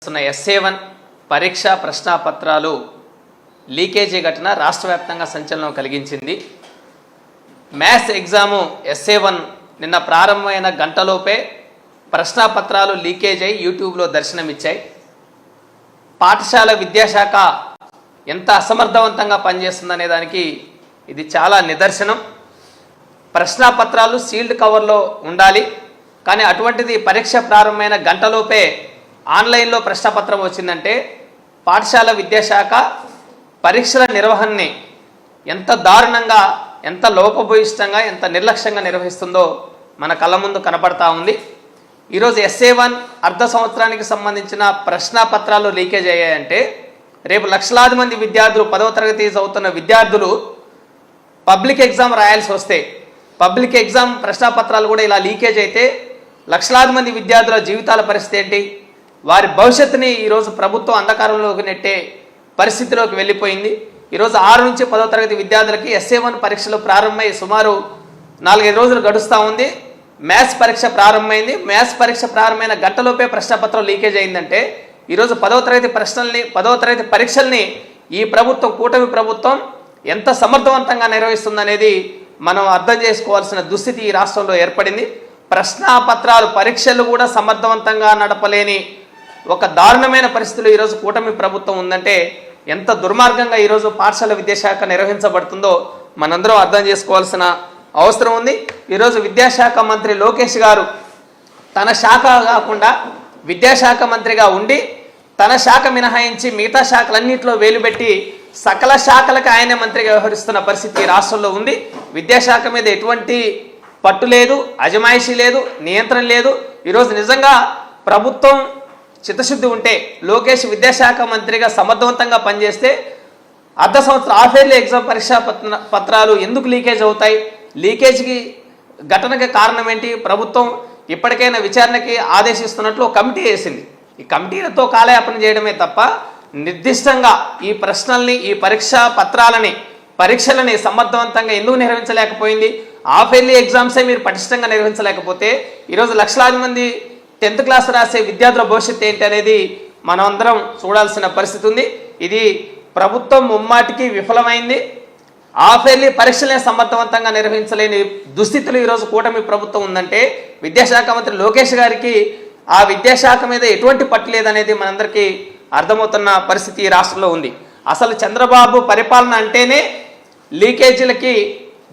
SA1 పరీక్షా ప్రశ్నాపత్రాలు leakage ఘటన రాష్ట్ర వ్యాప్తంగా సంచలనం కలిగించింది. మ్యాథ్స్ ఎగ్జాము SA1 నిన్న ప్రారంభమైన గంటలోపే ప్రశ్నాపత్రాలు లీకేజ్ అయి యూట్యూబ్లో దర్శనమిచ్చాయి. పాఠశాల విద్యాశాఖ ఎంత అసమర్థవంతంగా పనిచేస్తుందనే దానికి ఇది చాలా నిదర్శనం. ప్రశ్నాపత్రాలు సీల్డ్ కవర్లో ఉండాలి, కానీ అటువంటిది పరీక్ష ప్రారంభమైన గంటలోపే ఆన్లైన్లో ప్రశ్నపత్రం వచ్చిందంటే పాఠశాల విద్యాశాఖ పరీక్షల నిర్వహణని ఎంత దారుణంగా, ఎంత లోపభూయిష్టంగా, ఎంత నిర్లక్ష్యంగా నిర్వహిస్తుందో మన కళ్ళ ముందు కనపడతా ఉంది. ఈరోజు SA1 అర్ధ సంవత్సరానికి సంబంధించిన ప్రశ్నాపత్రాలు లీకేజ్ అయ్యాయంటే రేపు లక్షలాది మంది విద్యార్థులు 10వ తరగతి చదువుతున్న విద్యార్థులు పబ్లిక్ ఎగ్జామ్ రాయాల్సి వస్తే, పబ్లిక్ ఎగ్జామ్ ప్రశ్నాపత్రాలు కూడా ఇలా లీకేజ్ అయితే లక్షలాది మంది విద్యార్థుల జీవితాల పరిస్థితి ఏంటి? వారి భవిష్యత్తుని ఈరోజు ప్రభుత్వం అంధకారంలోకి నెట్టే పరిస్థితిలోకి వెళ్ళిపోయింది. ఈరోజు 6 నుంచి 10వ తరగతి విద్యార్థులకి SA1 పరీక్షలు ప్రారంభమై సుమారు 4-5 రోజులు గడుస్తూ ఉంది. మ్యాథ్స్ పరీక్ష ప్రారంభమైంది. మ్యాథ్స్ పరీక్ష ప్రారంభమైన గంటలోపే ప్రశ్నపత్రం లీకేజ్ అయిందంటే ఈరోజు 10వ తరగతి పరీక్షల్ని ఈ ప్రభుత్వం, కూటమి ప్రభుత్వం ఎంత సమర్థవంతంగా నిర్వహిస్తుందనేది మనం అర్థం చేసుకోవాల్సిన దుస్థితి ఈ రాష్ట్రంలో ఏర్పడింది. ప్రశ్నాపత్రాలు పరీక్షలు కూడా సమర్థవంతంగా నడపలేని ఒక దారుణమైన పరిస్థితులు ఈరోజు కూటమి ప్రభుత్వం ఉందంటే ఎంత దుర్మార్గంగా ఈరోజు పాఠశాల విద్యాశాఖ నిర్వహించబడుతుందో మనందరం అర్థం చేసుకోవాల్సిన అవసరం ఉంది. ఈరోజు విద్యాశాఖ మంత్రి లోకేష్ గారు తన శాఖ కాకుండా విద్యాశాఖ మంత్రిగా ఉండి తన శాఖ మినహాయించి మిగతా శాఖలన్నింటిలో వేలుపెట్టి సకల శాఖలకు ఆయనే మంత్రిగా వ్యవహరిస్తున్న పరిస్థితి రాష్ట్రంలో ఉంది. విద్యాశాఖ మీద ఎటువంటి పట్టు లేదు, అజమాయిషీ లేదు, నియంత్రణ లేదు. ఈరోజు నిజంగా ప్రభుత్వం చిత్తశుద్ధి ఉంటే లోకేష్ విద్యాశాఖ మంత్రిగా సమర్థవంతంగా పనిచేస్తే అర్ధ సంవత్సరం హాఫ్ ఇయర్లీ ఎగ్జామ్ పరీక్షా పత్రాలు ఎందుకు లీకేజ్ అవుతాయి? లీకేజ్కి ఘటనకి కారణం ఏంటి? ప్రభుత్వం ఇప్పటికైనా విచారణకి ఆదేశిస్తున్నట్లు ఒక కమిటీ వేసింది. ఈ కమిటీలతో కాలయాపన చేయడమే తప్ప నిర్దిష్టంగా ఈ ప్రశ్నల్ని, ఈ పరీక్షా పరీక్షలని సమర్థవంతంగా ఎందుకు నిర్వహించలేకపోయింది? హాఫ్ ఇయర్లీ ఎగ్జామ్సే మీరు పటిష్టంగా నిర్వహించలేకపోతే ఈరోజు లక్షలాది మంది 10th క్లాస్ రాసే విద్యార్థుల భవిష్యత్తు ఏంటి అనేది మనం అందరం చూడాల్సిన పరిస్థితి ఉంది. ఇది ప్రభుత్వం ముమ్మాటికి విఫలమైంది. హాఫ్ ఇయర్లీ పరీక్షలనే సమర్థవంతంగా నిర్వహించలేని దుస్థితులు ఈరోజు కూటమి ప్రభుత్వం ఉందంటే విద్యాశాఖ మంత్రి లోకేష్ గారికి ఆ విద్యాశాఖ మీద ఎటువంటి పట్టు లేదనేది మనందరికీ అర్థమవుతున్న పరిస్థితి ఈ రాష్ట్రంలో ఉంది. అసలు చంద్రబాబు పరిపాలన అంటేనే లీకేజీలకి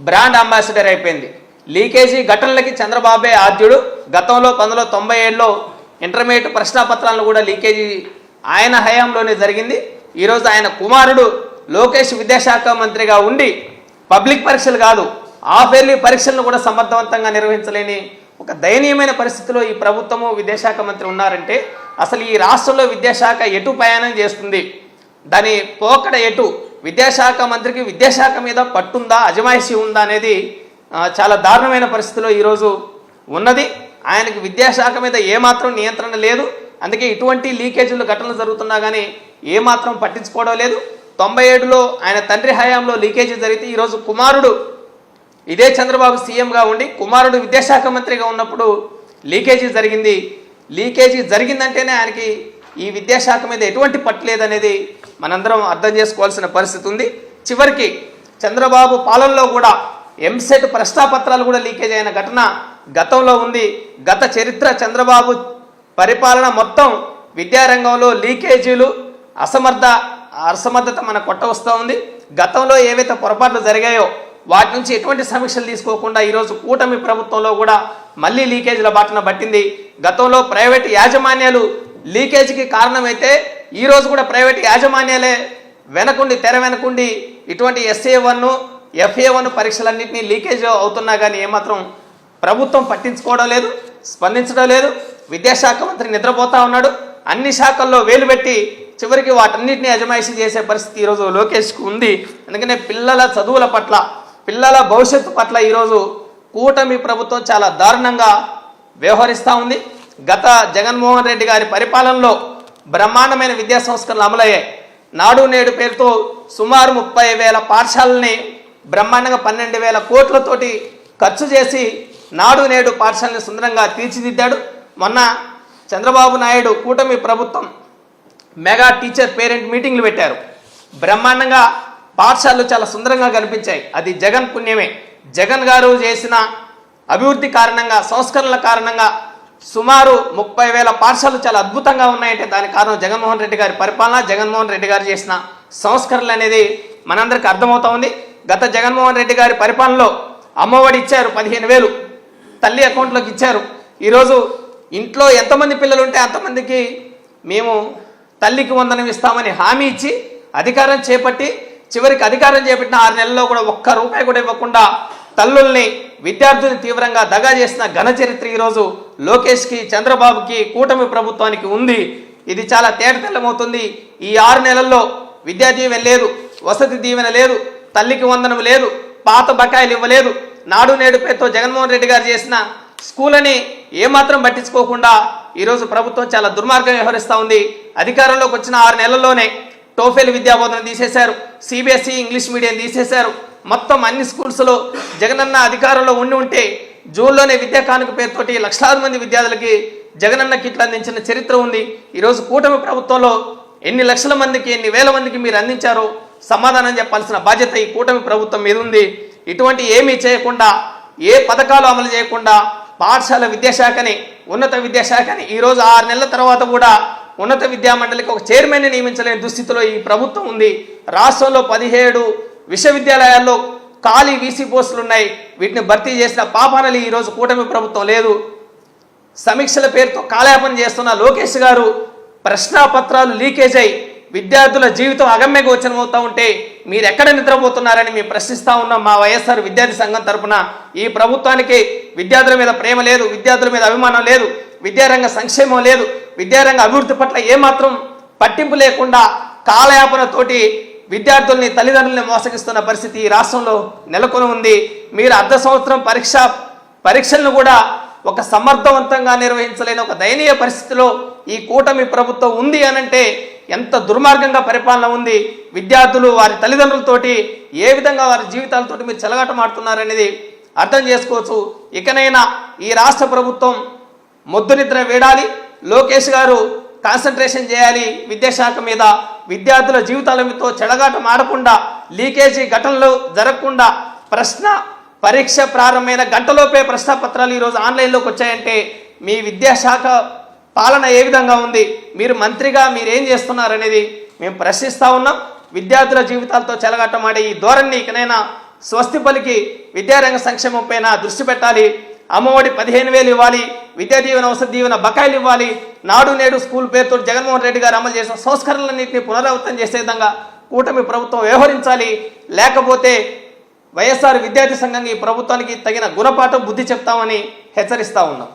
బ్రాండ్ అంబాసిడర్ అయిపోయింది. లీకేజీ ఘటనలకి చంద్రబాబే ఆద్యుడు. గతంలో 1997లో ఇంటర్మీడియట్ ప్రశ్నాపత్రాలను కూడా లీకేజీ ఆయన హయాంలోనే జరిగింది. ఈరోజు ఆయన కుమారుడు లోకేష్ విద్యాశాఖ మంత్రిగా ఉండి పబ్లిక్ పరీక్షలు కాదు, హాఫ్ ఇయర్లీ పరీక్షలను కూడా సమర్థవంతంగా నిర్వహించలేని ఒక దయనీయమైన పరిస్థితిలో ఈ ప్రభుత్వము, విద్యాశాఖ మంత్రి ఉన్నారంటే అసలు ఈ రాష్ట్రంలో విద్యాశాఖ ఎటు ప్రయాణం చేస్తుంది? దాని పోకడ ఎటు? విద్యాశాఖ మంత్రికి విద్యాశాఖ మీద పట్టుందా, అజమాయిషీ ఉందా అనేది చాలా దారుణమైన పరిస్థితిలో ఈరోజు ఉన్నది. ఆయనకి విద్యాశాఖ మీద ఏమాత్రం నియంత్రణ లేదు. అందుకే ఇటువంటి లీకేజీలు ఘటనలు జరుగుతున్నా కానీ ఏమాత్రం పట్టించుకోవడం లేదు. 97లో ఆయన తండ్రి హయాంలో లీకేజీ జరిగితే ఈరోజు కుమారుడు ఇదే చంద్రబాబు సీఎంగా ఉండి కుమారుడు విద్యాశాఖ మంత్రిగా ఉన్నప్పుడు లీకేజీ జరిగింది. లీకేజీ జరిగిందంటేనే ఆయనకి ఈ విద్యాశాఖ మీద ఎటువంటి పట్టు లేదనేది మనందరం అర్థం చేసుకోవాల్సిన పరిస్థితి ఉంది. చివరికి చంద్రబాబు పాలనలో కూడా ఎంసెట్ ప్రశ్నాపత్రాలు కూడా లీకేజ్ అయిన ఘటన గతంలో ఉంది. గత చరిత్ర చంద్రబాబు పరిపాలన మొత్తం విద్యారంగంలో లీకేజీలు, అసమర్థత మన కొట్ట వస్తూ ఉంది. గతంలో ఏవైతే పొరపాట్లు జరిగాయో వాటి నుంచి ఎటువంటి సమీక్షలు తీసుకోకుండా ఈరోజు కూటమి ప్రభుత్వంలో కూడా మళ్ళీ లీకేజీల బాటన పట్టింది. గతంలో ప్రైవేటు యాజమాన్యాలు లీకేజీకి కారణమైతే ఈరోజు కూడా ప్రైవేటు యాజమాన్యాలే తెర వెనకుండి ఇటువంటి SA1, FA1 పరీక్షలన్నింటినీ లీకేజ్ అవుతున్నా కానీ ఏమాత్రం ప్రభుత్వం పట్టించుకోవడం లేదు, స్పందించడం లేదు. విద్యాశాఖ మంత్రి నిద్రపోతా ఉన్నాడు. అన్ని శాఖల్లో వేలు పెట్టి చివరికి వాటన్నిటిని అజమాయిషీ చేసే పరిస్థితి ఈరోజు లోకేష్కు ఉంది. అందుకనే పిల్లల చదువుల పట్ల, పిల్లల భవిష్యత్తు పట్ల ఈరోజు కూటమి ప్రభుత్వం చాలా దారుణంగా వ్యవహరిస్తూ ఉంది. గత జగన్మోహన్ రెడ్డి గారి పరిపాలనలో బ్రహ్మాండమైన విద్యా సంస్కరణలు అమలయ్యాయి. నాడు నేడు పేరుతో సుమారు 30,000 పాఠశాలని బ్రహ్మాండంగా 12,000 కోట్లతోటి ఖర్చు చేసి నాడు నేడు పాఠశాలని సుందరంగా తీర్చిదిద్దాడు. మొన్న చంద్రబాబు నాయుడు కూటమి ప్రభుత్వం మెగా టీచర్ పేరెంట్ మీటింగ్లు పెట్టారు. బ్రహ్మాండంగా పాఠశాలలు చాలా సుందరంగా కనిపించాయి. అది జగన్ పుణ్యమే. జగన్ గారు చేసిన అభివృద్ధి కారణంగా, సంస్కరణల కారణంగా సుమారు 30,000 పాఠశాలలు చాలా అద్భుతంగా ఉన్నాయంటే దానికి కారణం జగన్మోహన్ రెడ్డి గారి పరిపాలన, జగన్మోహన్ రెడ్డి గారు చేసిన సంస్కరణలు అనేది మనందరికీ అర్థమవుతా ఉంది. గత జగన్మోహన్ రెడ్డి గారి పరిపాలనలో అమ్మఒడి ఇచ్చారు, 15,000 తల్లి అకౌంట్లోకి ఇచ్చారు. ఈరోజు ఇంట్లో ఎంతమంది పిల్లలు ఉంటే అంతమందికి మేము తల్లికి వందనం ఇస్తామని హామీ ఇచ్చి అధికారం చేపట్టి చివరికి అధికారం చేపట్టిన 6 నెలల్లో కూడా ఒక్క రూపాయి కూడా ఇవ్వకుండా తల్లుల్ని, విద్యార్థుల్ని తీవ్రంగా దగా చేసిన ఘన చరిత్ర ఈరోజు లోకేష్కి, చంద్రబాబుకి, కూటమి ప్రభుత్వానికి ఉంది. ఇది చాలా తేటతెల్లమవుతుంది. ఈ 6 నెలల్లో విద్యా దీవెన లేదు, వసతి దీవెన లేదు, తల్లికి వందనం లేదు, పాత బకాయిలు ఇవ్వలేదు. నాడు నేడు పేరుతో జగన్మోహన్ రెడ్డి గారు చేసిన స్కూలని ఏమాత్రం పట్టించుకోకుండా ఈరోజు ప్రభుత్వం చాలా దుర్మార్గంగా వ్యవహరిస్తూ ఉంది. అధికారంలోకి వచ్చిన 6 నెలల్లోనే టోఫెల్ విద్యాబోధన తీసేశారు, సిబిఎస్ఈ ఇంగ్లీష్ మీడియం తీసేశారు. మొత్తం అన్ని స్కూల్స్లో జగనన్న అధికారంలో ఉంటే జూన్లోనే విద్యా కానుక పేరుతోటి లక్షలాది మంది విద్యార్థులకి జగనన్న కిట్లు అందించిన చరిత్ర ఉంది. ఈరోజు కూటమి ప్రభుత్వంలో ఎన్ని లక్షల మందికి, ఎన్ని వేల మందికి మీరు అందించారో సమాధానం చెప్పాల్సిన బాధ్యత ఈ కూటమి ప్రభుత్వం మీద ఉంది. ఇటువంటి ఏమీ చేయకుండా, ఏ పథకాలు అమలు చేయకుండా పాఠశాల విద్యాశాఖని, ఉన్నత విద్యాశాఖని ఈరోజు 6 నెలల తర్వాత కూడా ఉన్నత విద్యామండలికి ఒక చైర్మన్ని నియమించలేని దుస్థితిలో ఈ ప్రభుత్వం ఉంది. రాష్ట్రంలో 17 విశ్వవిద్యాలయాల్లో ఖాళీ వీసీ పోస్టులు ఉన్నాయి. వీటిని భర్తీ చేసిన పాపానలి ఈరోజు కూటమి ప్రభుత్వం లేదు. సమీక్షల పేరుతో కాలయాపన చేస్తున్న లోకేష్ గారు ప్రశ్నాపత్రాలు లీకేజ్ అయి విద్యార్థుల జీవితం అగమ్య గోచరం అవుతూ ఉంటే మీరు ఎక్కడ నిద్రపోతున్నారని మేము ప్రశ్నిస్తూ ఉన్నాం. మా వైఎస్ఆర్ విద్యార్థి సంఘం తరఫున ఈ ప్రభుత్వానికి విద్యార్థుల మీద ప్రేమ లేదు, విద్యార్థుల మీద అభిమానం లేదు, విద్యారంగ సంక్షేమం లేదు, విద్యారంగ అభివృద్ధి పట్ల ఏమాత్రం పట్టింపు లేకుండా కాలయాపనతోటి విద్యార్థుల్ని, తల్లిదండ్రుల్ని మోసగిస్తున్న పరిస్థితి ఈ రాష్ట్రంలో నెలకొని ఉంది. మీరు అర్ధ సంవత్సరం పరీక్షలను కూడా ఒక సమర్థవంతంగా నిర్వహించలేని ఒక దయనీయ పరిస్థితిలో ఈ కూటమి ప్రభుత్వం ఉంది అనంటే ఎంత దుర్మార్గంగా పరిపాలన ఉంది. విద్యార్థులు వారి తల్లిదండ్రులతోటి ఏ విధంగా వారి జీవితాలతోటి మీరు చెలగాటమాడుతున్నారనేది అర్థం చేసుకోవచ్చు. ఇకనైనా ఈ రాష్ట్ర ప్రభుత్వం మొద్దు నిద్ర వేడాలి. లోకేష్ గారు కాన్సన్ట్రేషన్ చేయాలి విద్యాశాఖ మీద. విద్యార్థుల జీవితాలతో చెలగాటం ఆడకుండా, లీకేజీ ఘటనలు జరగకుండా, పరీక్ష ప్రారంభమైన గంటలోపే ప్రశ్నపత్రాలు ఈరోజు ఆన్లైన్లోకి వచ్చాయంటే మీ విద్యాశాఖ పాలన ఏ విధంగా ఉంది, మీరు మంత్రిగా మీరేం చేస్తున్నారనేది మేము ప్రశ్నిస్తూ ఉన్నాం. విద్యార్థుల జీవితాలతో చెలగాటమాడే ఈ ధోరణి ఇకనైనా స్వస్తి పలికి విద్యారంగ సంక్షేమం పైన దృష్టి పెట్టాలి. అమ్మఒడి 15,000 ఇవ్వాలి, విద్యా దీవెన, వసతి దీవెన బకాయిలు ఇవ్వాలి. నాడు నేడు స్కూల్ పేరుతో జగన్మోహన్ రెడ్డి గారు అమలు చేసిన సంస్కరణలన్నింటినీ పునరావృతం చేసే విధంగా కూటమి ప్రభుత్వం వ్యవహరించాలి. లేకపోతే వైఎస్ఆర్ విద్యార్థి సంఘంగా ఈ ప్రభుత్వానికి తగిన గుణపాఠం బుద్ధి చెప్తామని హెచ్చరిస్తా ఉన్నాం.